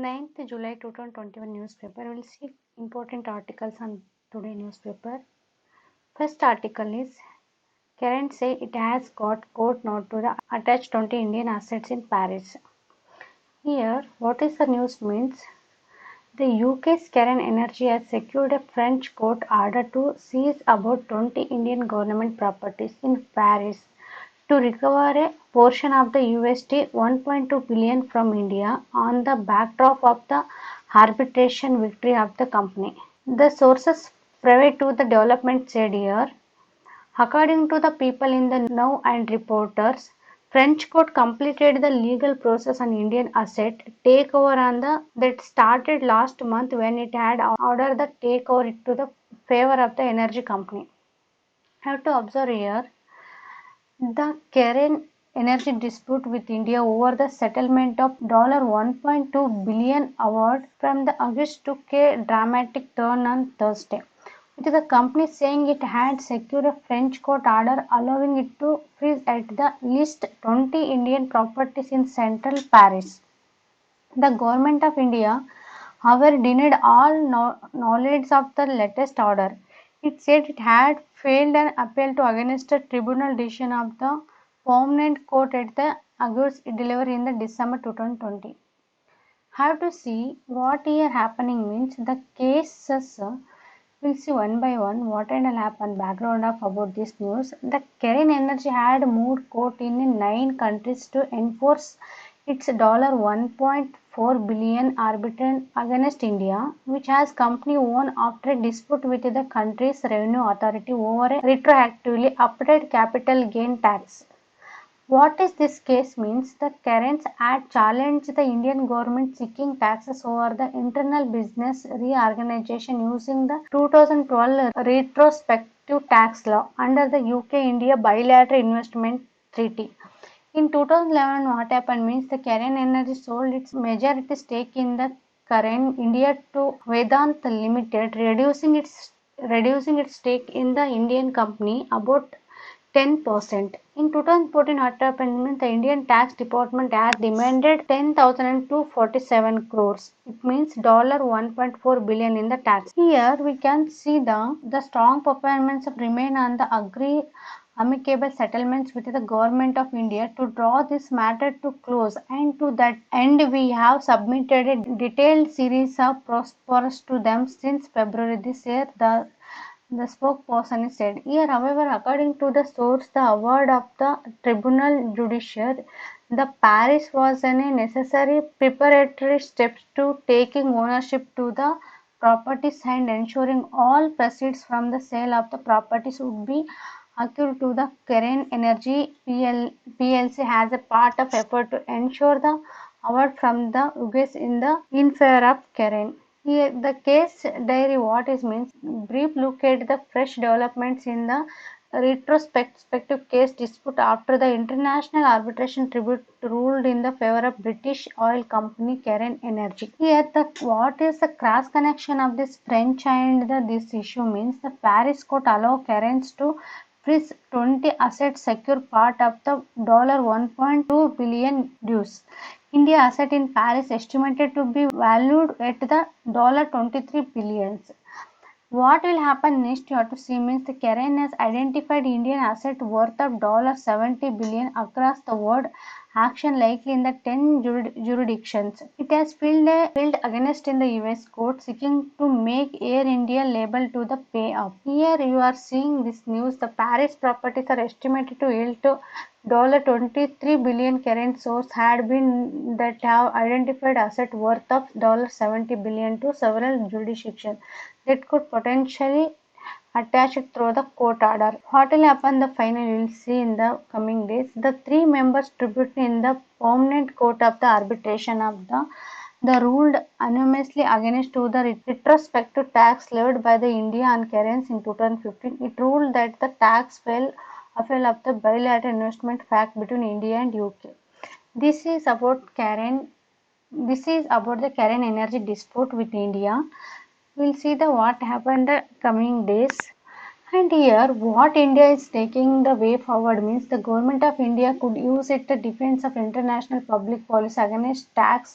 9th July 2021 newspaper. We will see important articles on today newspaper. First article is Karen say it has got court note to the attach 20 Indian assets in Paris. Here, what is the news means? The UK's Karen Energy has secured a French court order to seize about 20 Indian government properties in Paris to recover a portion of the USD 1.2 billion from India on the backdrop of the arbitration victory of the company. The sources private to the development said here, according to the people in the know and reporters, French court completed the legal process on Indian asset takeover on that started last month when it had ordered the takeover to the favor of the energy company. I have to observe here the Karen energy dispute with India over the settlement of $1.2 billion award from the August took a dramatic turn on Thursday, with the company saying it had secured a French court order allowing it to freeze at the least 20 Indian properties in central Paris. The government of India, however, denied all knowledge of the latest order. It said it had filed an appeal to against the tribunal decision of the permanent court at the August delivery in the December 2020. Have to see what here happening means the cases. We'll see one by one what and all happened. Background of about this news. The Karen Energy had moved court in 9 countries to enforce its $1.4 billion arbitration against India, which has company won after a dispute with the country's revenue authority over a retroactively applied capital gain tax. What is this case means? The Karens Act challenged the Indian government seeking taxes over the internal business reorganization using the 2012 retrospective tax law under the UK-India bilateral investment treaty. In 2011, what happened means the Karen Energy sold its majority stake in the Karen India to Vedant Limited, reducing its stake in the Indian company about 10%. In 2014, what happened means the Indian Tax Department has demanded 10,247 crores. It means $1.4 billion in the tax. Here we can see the strong performance of remain on the agree amicable settlements with the government of India to draw this matter to close, and to that end we have submitted a detailed series of prospectus to them since February this year. The spokesperson said. Here, however, according to the source, the award of the tribunal judiciary, the Paris was a necessary preparatory step to taking ownership to the properties and ensuring all proceeds from the sale of the properties would be accrued to the Karen Energy PLC as a part of effort to ensure the award from the US in favor of Karen. Here, the case diary what is means brief look at the fresh developments in the retrospective case dispute after the International Arbitration Tribunal ruled in the favor of British oil company Karen Energy. Here, what is the cross connection of this French and this issue means the Paris court allow Karens to freeze 20 assets secure part of the $1.2 billion dues. India asset in Paris estimated to be valued at the $23 billion. What will happen next you have to see means the Karen has identified Indian asset worth of $70 billion across the world, action likely in the 10 jurisdictions. It has filed against in the US court seeking to make Air India liable to the payoff. Here you are seeing this news. The Paris properties are estimated to yield to $23 billion. Karen source had been that have identified asset worth of $70 billion to several jurisdictions that could potentially attach it through the court order. What will happen the final you will see in the coming days. The 3 members tribute in the permanent court of the arbitration of the ruled unanimously against to the retrospective tax levied by the India on Karens in 2015. It ruled that the tax fell afoul of the bilateral investment pact between India and UK. This is about the Karen Energy dispute with India. We'll see what happened the coming days. And here, what India is taking the way forward means the government of India could use it to defense of international public policy against tax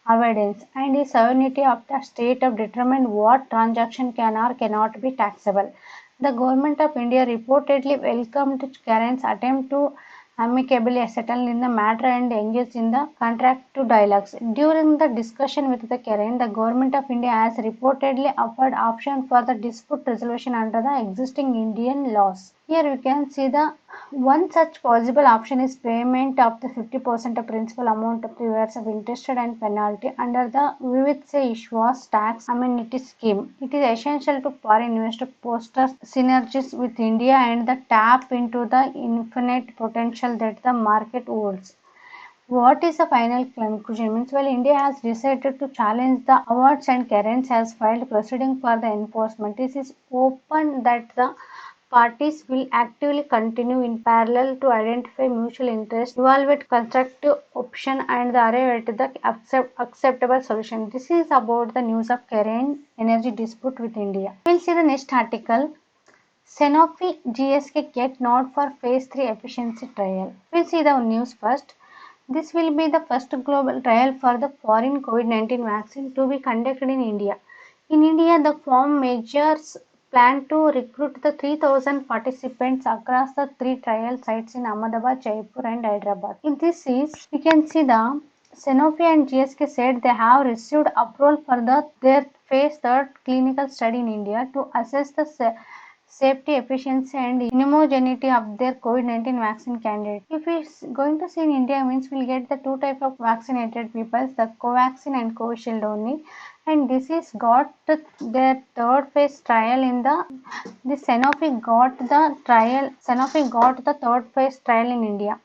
avoidance and the sovereignty of the state to determine what transaction can or cannot be taxable. The government of India reportedly welcomed Karen's attempt to amicably settle in the matter and engage in the contractive dialogues. During the discussion with the Karen, the government of India has reportedly offered option for the dispute resolution under the existing Indian laws. Here you can see the one such possible option is payment of the 50% of principal amount of the years of interest and penalty under the Vivid Se Vishwas tax amenity scheme. It is essential to foreign investor foster synergies with India and the tap into the infinite potential that the market holds. What is the final conclusion? Means well, India has decided to challenge the awards and Karen has filed proceeding for the enforcement. This is open that the parties will actively continue in parallel to identify mutual interest, evaluate constructive option and arrive at the acceptable solution. This is about the news of Karen energy dispute with India. We'll see the next article. Sanofi GSK get nod for phase 3 efficiency trial. We'll see the news first. This will be the first global trial for the foreign COVID-19 vaccine to be conducted in India. In India, the firm measures plan to recruit the 3,000 participants across the 3 trial sites in Ahmedabad, Jaipur and Hyderabad. In this is, we can see the Sanofi and GSK said they have received approval for their phase 3 clinical study in India to assess the safety, efficiency and immunogenicity of their COVID-19 vaccine candidate. If it's going to see in India means we'll get the two type of vaccinated people, the Covaxin and Covishield only. And this is got their third phase trial in the Sanofi got the third phase trial in India.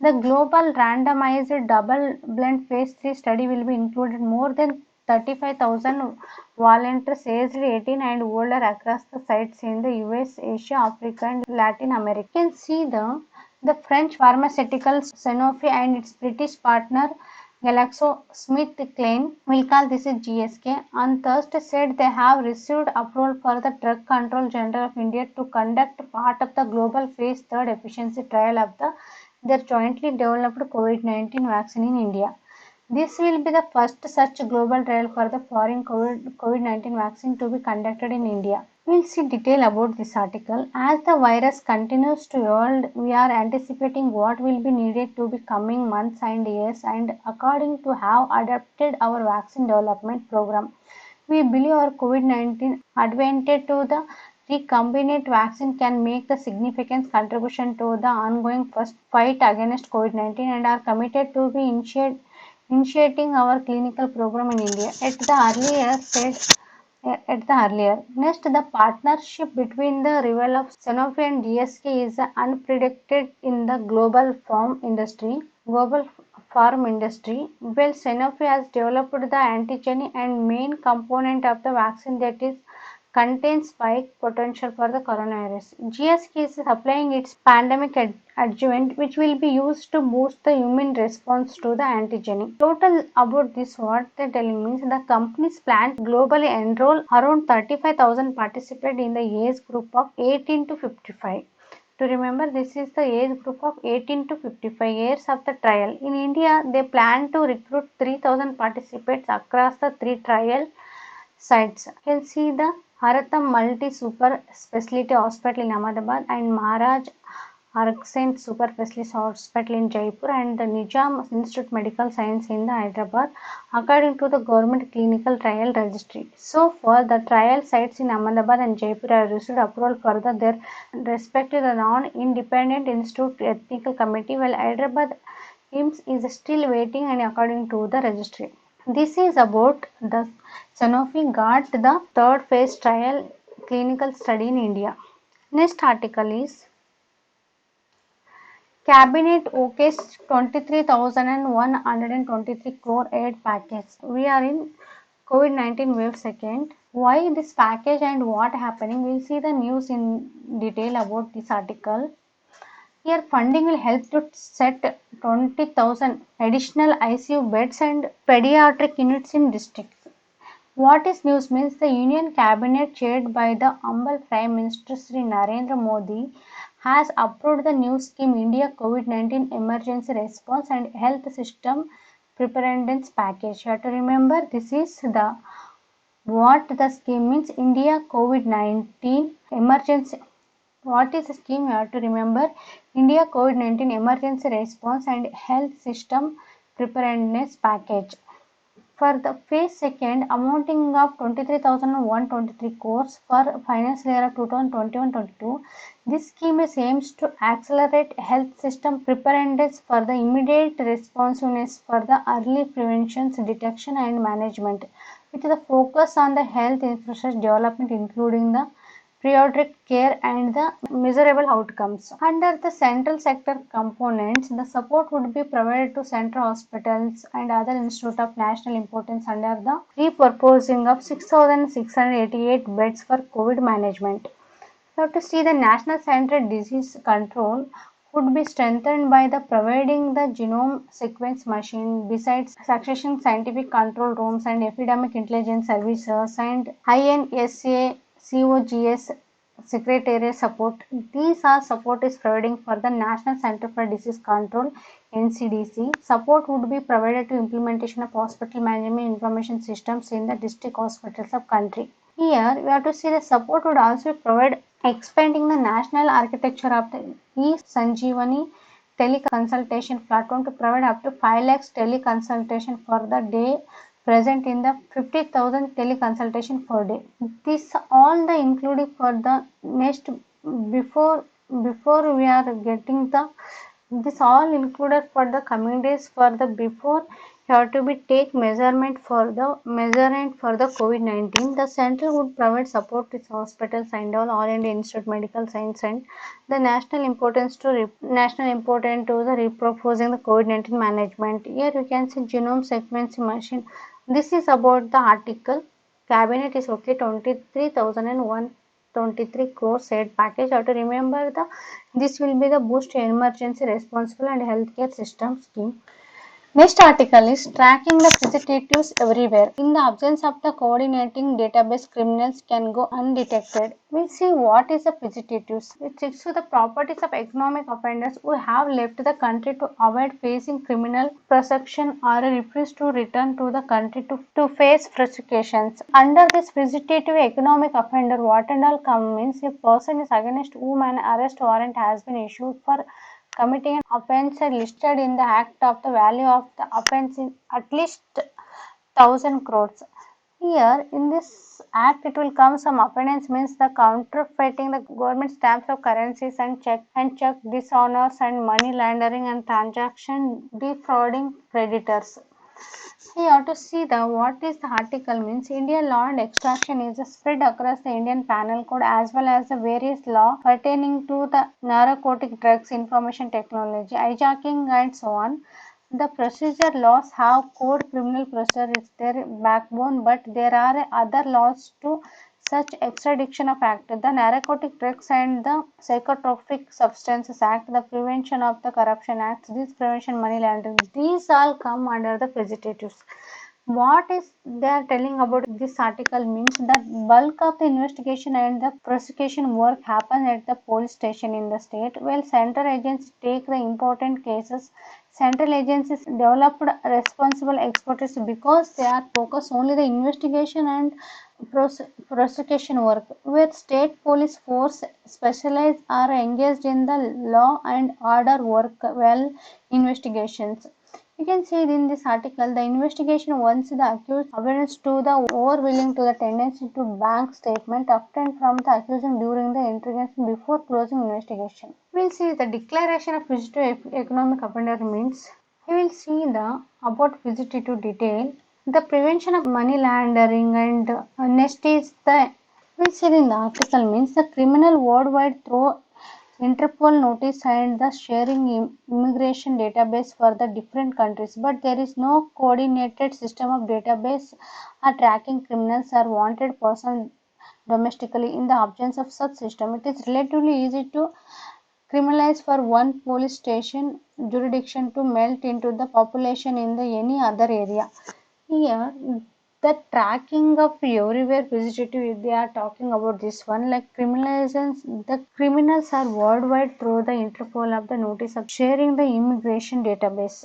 The global randomized double-blind phase 3 study will be included more than 35,000 volunteers aged 18 and older across the sites in the US, Asia, Africa and Latin America. You can see the French pharmaceutical Sanofi and its British partner GlaxoSmithKline, we'll call this is GSK, on Thursday said they have received approval for the Drug Control General of India to conduct part of the global phase 3 efficiency trial of their jointly developed COVID-19 vaccine in India. This will be the first such global trial for the foreign COVID-19 vaccine to be conducted in India. We'll see detail about this article. As the virus continues to evolve, we are anticipating what will be needed to be coming months and years and according to have adapted our vaccine development program. We believe our COVID-19 advantage to the recombinant vaccine can make a significant contribution to the ongoing first fight against COVID-19 and are committed to be initiating our clinical program in India. Next, the partnership between the rival of Sanofi and GSK is unprecedented in the global farm industry. Well, Sanofi has developed the antigen and main component of the vaccine that is contains spike potential for the coronavirus. GSK is supplying its pandemic adjuvant which will be used to boost the immune response to the antigen. Total about this what they're telling means the company's plan to globally enroll around 35,000 participants in the age group of 18 to 55. To remember, this is the age group of 18 to 55 years of the trial. In India, they plan to recruit 3,000 participants across the 3 trial sites. You can see the Haratham Multi Super Speciality Hospital in Ahmedabad and Maharaj Arghasan Super Specialist Hospital in Jaipur and the Nizam Institute Medical Science in the Hyderabad according to the government clinical trial registry. So far, the trial sites in Ahmedabad and Jaipur have received approval for their respective non-independent institute technical committee while Hyderabad IMS is still waiting and according to the registry. This is about the Sanofi got the third phase trial clinical study in India. Next article is Cabinet OKs 23,123 crore aid package. We are in COVID-19 wave second. Why this package and what happening? We'll see the news in detail about this article. Here funding will help to set 20,000 additional ICU beds and pediatric units in districts. What is news means the Union Cabinet chaired by the humble Prime Minister Sri Narendra Modi has approved the new scheme India COVID-19 Emergency Response and Health System Preparedness Package. You have to remember this is the what the scheme means India COVID-19 Emergency. What is the scheme? You have to remember India COVID-19 Emergency Response and Health System Preparedness Package. For the phase second, amounting of 23,123 crores for financial year of 2021-22, this scheme aims to accelerate health system preparedness for the immediate responsiveness for the early prevention, detection and management, with the focus on the health infrastructure development including the periodic care and the measurable outcomes. Under the central sector components, the support would be provided to central hospitals and other institutes of national importance under the repurposing of 6,688 beds for COVID management. We have to see the National Center Disease Control would be strengthened by the providing the genome sequence machine besides succession scientific control rooms and epidemic intelligence services and INSA COGS secretariat support. These are support is providing for the National Center for Disease Control NCDC. Support would be provided to implementation of hospital management information systems in the district hospitals of country. Here we have to see the support would also provide expanding the national architecture of the e-Sanjeevani teleconsultation platform to provide up to 5 lakhs teleconsultation for the day present in the 50,000 teleconsultation per day. This all the including for the next before we are getting the this all included for the coming days for the before you have to be take measurement for the COVID-19. The center would provide support to hospitals and all India Institute Medical Science and the national important to the reproposing the COVID-19 management. Here you can see genome sequencing machine. This is about the article. Cabinet is okay 23,123 crores aid package. You have to remember this will be the boost emergency responsible and healthcare system scheme. Next article is tracking the fugitives everywhere. In the absence of the coordinating database, criminals can go undetected. We'll see what is the fugitives. It checks to the properties of economic offenders who have left the country to avoid facing criminal prosecution or refuse to return to the country to face prosecutions. Under this fugitive economic offender, what and all come means a person is against whom an arrest warrant has been issued for committing an offence listed in the act of the value of the offence in at least 1,000 crores. Here in this act it will come some offence means the counterfeiting the government stamps of currencies and check dishonors and money laundering and transaction defrauding creditors. You have to see the what is the article means Indian law and extraction is spread across the Indian Penal Code as well as the various law pertaining to the narcotic drugs, information technology, hijacking and so on. The procedure laws have code criminal procedure is their backbone, but there are other laws to such extradition of act, the Narcotic Drugs and the Psychotropic Substances Act, the Prevention of the Corruption Act, this prevention money laundering, these all come under the fugitives. What is they are telling about this article means that bulk of the investigation and the prosecution work happen at the police station in the state, while central agencies take the important cases. Central agencies developed responsible expertise because they are focused only the investigation and prosecution work, where state police force specialized are engaged in the law and order work well investigations. You can see in this article the investigation once the accused evidence to the overwhelming to the tendency to bank statement obtained from the accused during the interrogation before closing investigation. We will see the declaration of fugitive economic offender means we will see the about fugitive detail. The prevention of money laundering and next is the we will see in the article means the criminal worldwide through Interpol notice and the sharing immigration database for the different countries, but there is no coordinated system of database or tracking criminals or wanted person domestically. In the absence of such system, it is relatively easy to criminalize for one police station jurisdiction to melt into the population in the any other area. Here the tracking of everywhere fugitive, they are talking about this one, like criminalizations. The criminals are worldwide through the Interpol of the notice of sharing the immigration database.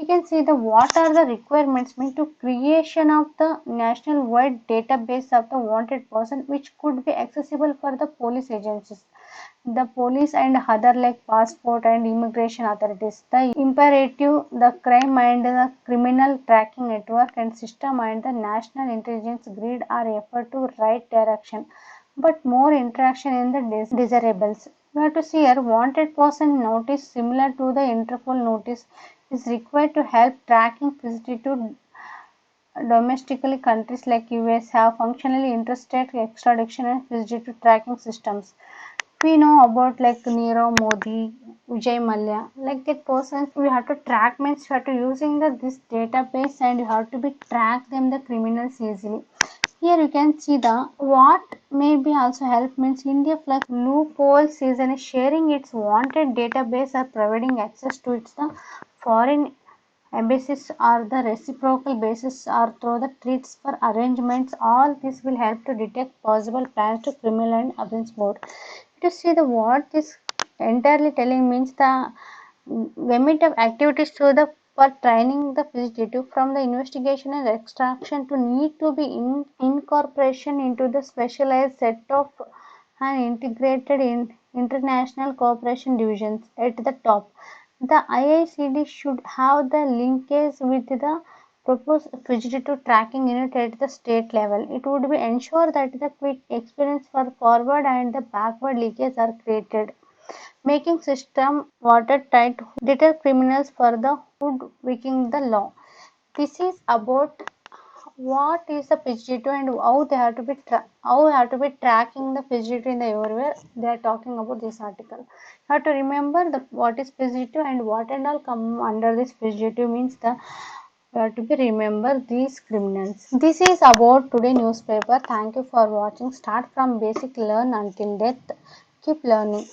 You can see the what are the requirements mean to creation of the national wide database of the wanted person, which could be accessible for the police agencies, the police and other like passport and immigration authorities. The imperative, the crime and the criminal tracking network and system and the national intelligence grid are effort to right direction, but more interaction in the desirables. You have to see here wanted person notice similar to the Interpol notice is required to help tracking fugitive domestically. Countries like US have functionally interstate extradition and fugitive tracking systems. We know about like Nirav Modi, Vijay Mallya, like that persons we have to track means you have to using this database and you have to be track them the criminals easily. Here you can see the what maybe also help means India plus loophole season is sharing its wanted database or providing access to its the foreign embassies or the reciprocal basis or through the treats for arrangements. All this will help to detect possible plans to criminal and offense mode. To see the what this entirely telling means the gamut of activities to the for training the fugitive from the investigation and extraction to need to be incorporation into the specialized set of and integrated in international cooperation divisions at the top. The IICD should have the linkage with the proposed fugitive tracking unit at the state level. It would be ensure that the quick experience for forward and the backward leakage are created, making system watertight, deter criminals for the hoodwinking the law. This is about what is the fugitive and how they have to be how have to be tracking the fugitive in the everywhere. They are talking about this article. You have to remember the what is fugitive and what and all come under this fugitive means the you have to be remember these criminals. This is about today newspaper. Thank you for watching. Start from basic learn until death. Keep learning.